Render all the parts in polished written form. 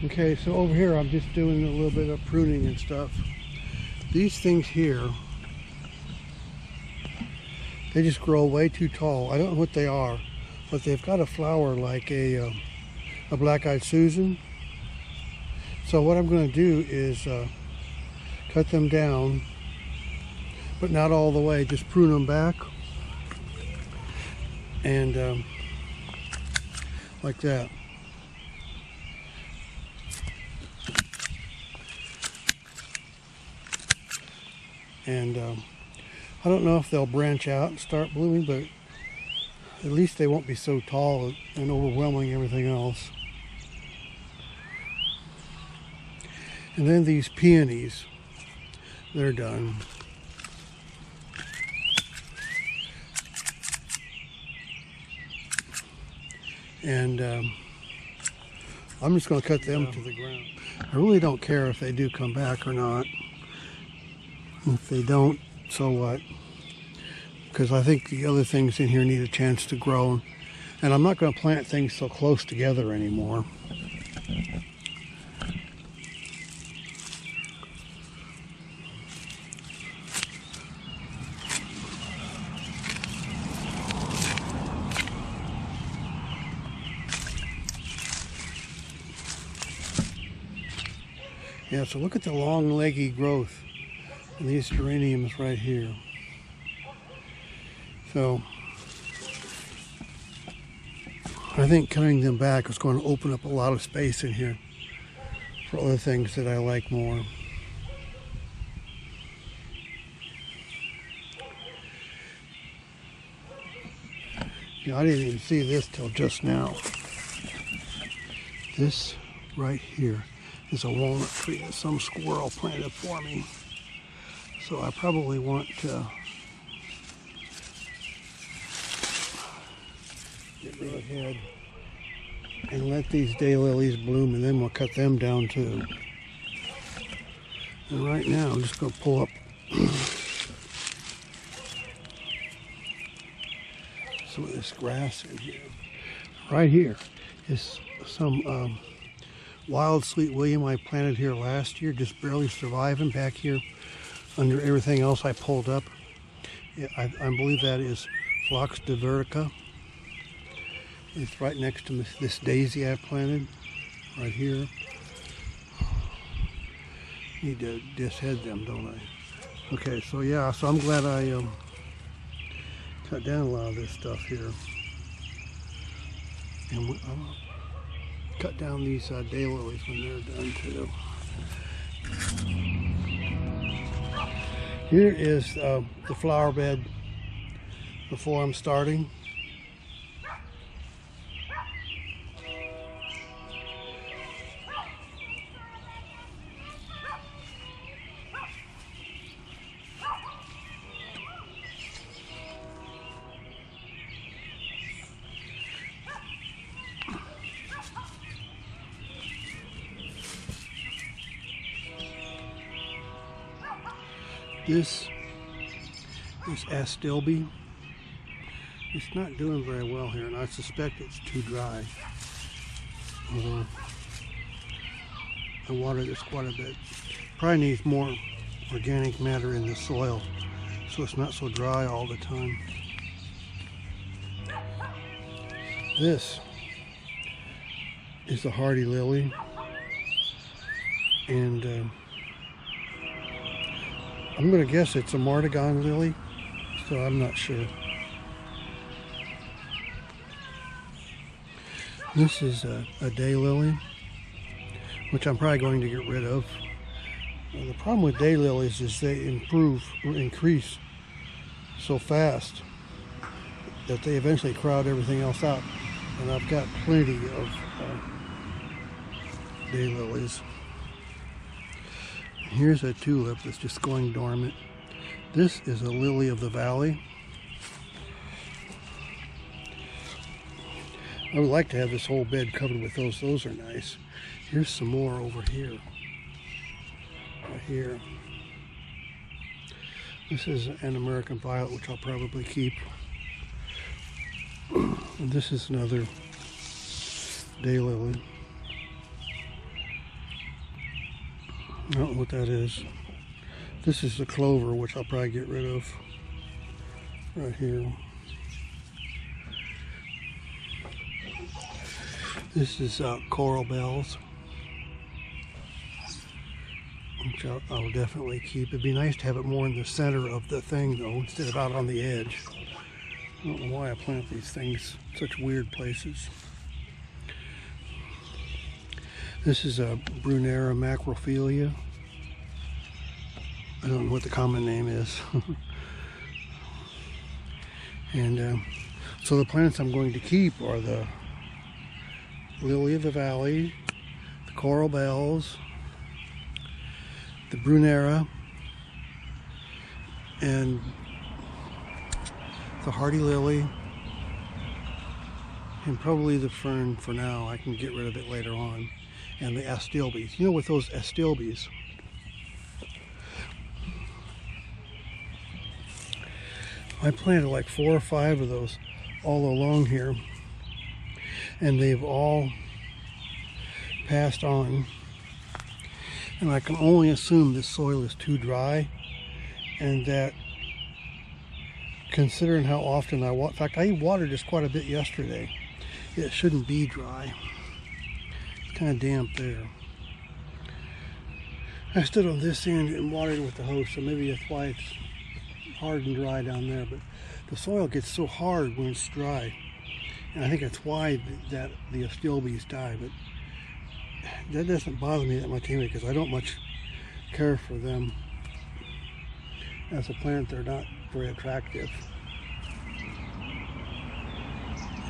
Okay, so over here I'm just doing a little bit of pruning and stuff. These things here, they just grow way too tall. I don't know what they are, but they've got a flower like a black-eyed Susan. So what I'm going to do is cut them down, but not all the way, just prune them back. And like that. And I don't know if they'll branch out and start blooming, but at least they won't be so tall and overwhelming everything else. And then these peonies, they're done. And I'm just going to cut them to the ground. I really don't care if they do come back or not. If they don't, so what? Because I think the other things in here need a chance to grow. And I'm not going to plant things so close together anymore. Yeah, so look at the long leggy growth in these geraniums right here. So I think cutting them back is going to open up a lot of space in here for other things that I like more. Yeah, I didn't even see this till just now. This right here is a walnut tree that some squirrel planted for me. So I probably want to get right ahead and let these daylilies bloom, and then we'll cut them down too. And right now I'm just going to pull up some of this grass in here. Right here is some wild sweet William I planted here last year, just barely surviving back here under everything else I pulled up. I believe that is Phlox divertica. It's right next to this daisy I planted right here. Need to dishead them, don't I? Okay, so yeah, so I'm glad I cut down a lot of this stuff here. And I'll cut down these daylilies when they're done too. Here is the flower bed before I'm starting. This is Astilbe. It's not doing very well here, and I suspect it's too dry. Although I watered this quite a bit. Probably needs more organic matter in the soil, so it's not so dry all the time. This is a hardy lily, and I'm going to guess it's a Martagon lily, so I'm not sure. This is a daylily, which I'm probably going to get rid of. The problem with daylilies is they improve or increase so fast that they eventually crowd everything else out. And I've got plenty of daylilies. Here's a tulip that's just going dormant. This is a lily of the valley. I would like to have this whole bed covered with those. Those are nice. Here's some more over here. Right here. This is an American violet, which I'll probably keep. And this is another daylily. I don't know what that is. This is the clover, which I'll probably get rid of right here. This is coral bells, which I'll definitely keep. It'd be nice to have it more in the center of the thing, though, instead of out on the edge. I don't know why I plant these things in such weird places. This is a Brunnera macrophilia. I don't know what the common name is. And so the plants I'm going to keep are the lily of the valley, the coral bells, the Brunnera, and the hardy lily, and probably the fern for now. I can get rid of it later on. And the astilbes. You know, with those astilbes, I planted like 4 or 5 of those all along here, and they've all passed on. And I can only assume this soil is too dry, and that considering how often I water, in fact, I watered this quite a bit yesterday, it shouldn't be dry. It's kind of damp there. I stood on this end and watered with the hose, so maybe that's why it's hard and dry down there. But the soil gets so hard when it's dry, and I think that's why that the astilbes die. But that doesn't bother me that much anyway, because I don't much care for them as a plant. They're not very attractive.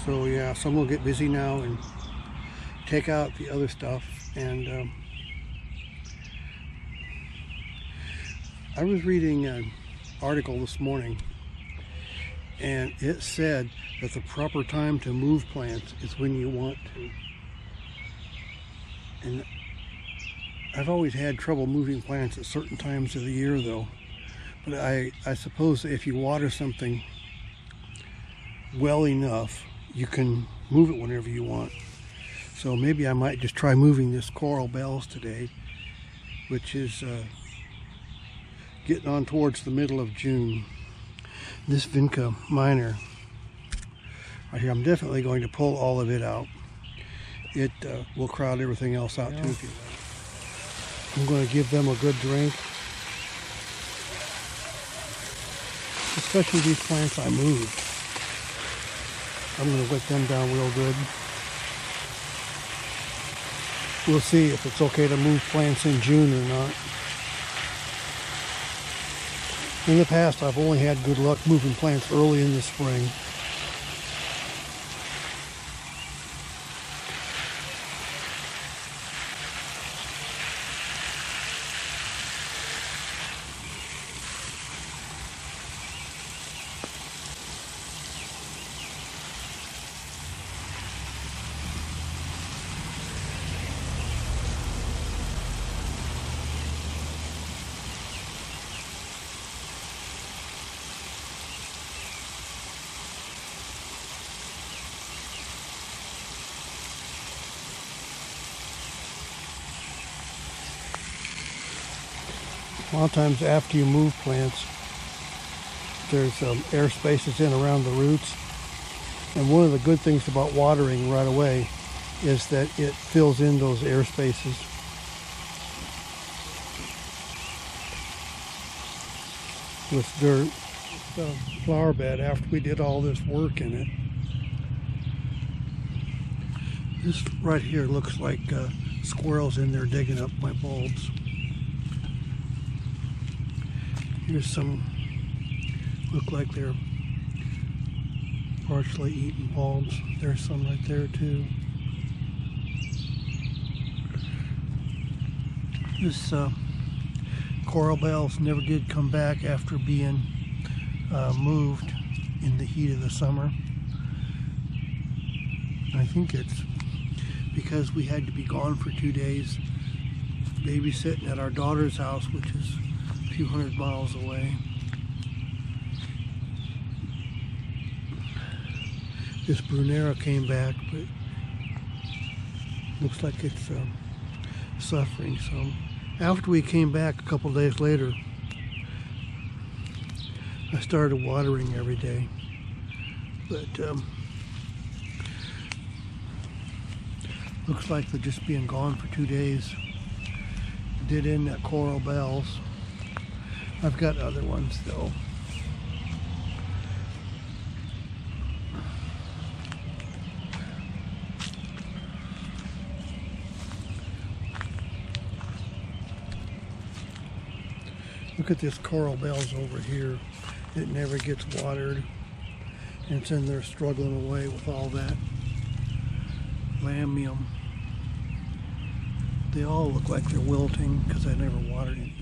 So yeah, so I'm gonna get busy now and take out the other stuff. And I was reading an article this morning, and it said that the proper time to move plants is when you want to. And I've always had trouble moving plants at certain times of the year, though. But I suppose if you water something well enough, you can move it whenever you want. So maybe I might just try moving this coral bells today, which is getting on towards the middle of June. This vinca minor right here, I'm definitely going to pull all of it out. It will crowd everything else out too. I'm going to give them a good drink. Especially these plants I moved. I'm going to wet them down real good. We'll see if it's okay to move plants in June or not. In the past, I've only had good luck moving plants early in the spring. A lot of times after you move plants, there's air spaces in around the roots. And one of the good things about watering right away is that it fills in those air spaces. With dirt, the flower bed after we did all this work in it. This right here looks like squirrels in there digging up my bulbs. Here's some, look like they're partially eaten bulbs. There's some right there too. This coral bells never did come back after being moved in the heat of the summer. I think it's because we had to be gone for 2 days babysitting at our daughter's house, which is a few hundred miles away. This Brunnera came back, but looks like it's suffering some. After we came back a couple days later, I started watering every day. But looks like they're just being gone for 2 days. Did end that Coral Bells. I've got other ones though. Look at this Coral Bells over here. It never gets watered. And it's in there struggling away with all that lamium. They all look like they're wilting because I never watered any.